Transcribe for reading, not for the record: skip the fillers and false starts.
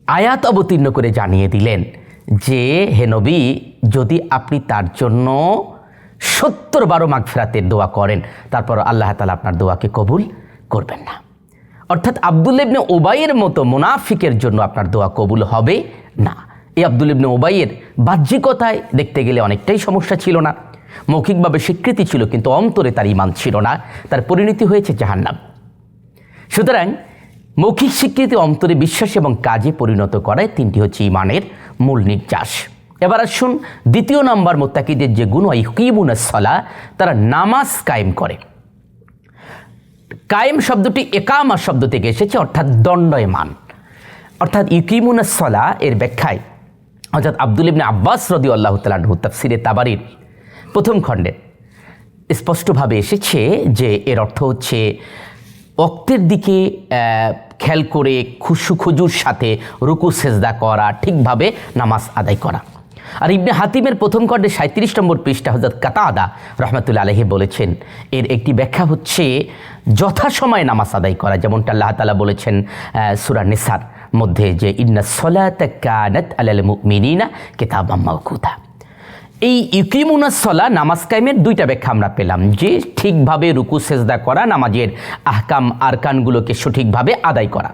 আয়াত অবতীর্ণ করে জানিয়ে দিলেন যে হে নবী, যদি আপনি তার জন্য ৭০ বারো মাগফিরাতের দোয়া করেন, তারপর আল্লাহ তাআলা আপনার দোয়াকে কবুল করবেন না। অর্থাৎ আব্দুল্লাহ ইবনে উবাইয়ের মতো মুনাফিকের জন্য আপনার দোয়া কবুল হবে না। এই আব্দুল্লাহ ইবনে উবাইয়ের বাহ্যিকতায় দেখতে গেলে অনেকটাই সমস্যা ছিল না, মৌখিকভাবে স্বীকৃতি ছিল, কিন্তু অন্তরে তার ঈমান ছিল না, তার পরিণতি হয়েছে জাহান্নাম। সুতরাং মৌখিক স্বীকৃতি অন্তরে বিশ্বাস এবং কাজে পরিণত করায় তিনটি হচ্ছে ঈমানের মূল নির্যাস। এবার আসুন দ্বিতীয় নম্বর মুত্তাকিদের যে গুণ, ইউকিমুনাস সালাহ, তারা নামাজ কায়েম করে। কায়েম শব্দটি একামা শব্দ থেকে এসেছে, অর্থাৎ দণ্ডায়মান। অর্থাৎ ইউকিমুনাস সালাহ এর ব্যাখ্যায় অর্থাৎ আব্দুল্লাহ ইবনে আব্বাস রাদিয়াল্লাহু তাআলা আনহু তাফসিরে তাবারির প্রথম খণ্ডে স্পষ্টভাবে এসেছে যে এর অর্থ হচ্ছে ওয়াক্তের দিকে খেয়াল করে খুজুর সাথে রুকু সেজদা করা, ঠিকভাবে নামাজ আদায় করা। আর ইবনে হাতিমের প্রথম খণ্ডে ৩৭ নম্বর পৃষ্ঠা হযরত কাতাদা রাহমাতুল্লাহ আলাইহি বলেছেন এর একটি ব্যাখ্যা হচ্ছে যথাসময়ে নামাজ আদায় করা, যেমনটা আল্লাহ তাআলা বলেছেন সূরা নিসার মধ্যে যে ইন্নাস সালাতা কানাত আলাল মুমিনিনা কিতাবাম মাওকুতা। এই ইউকিমুনাস সালাহ নামাজ কায়েমের দুইটা ব্যাখ্যা আমরা পেলাম, যে ঠিকভাবে রুকু সেজদা করা, নামাজের আহকাম আরকানগুলোকে সঠিকভাবে আদায় করা।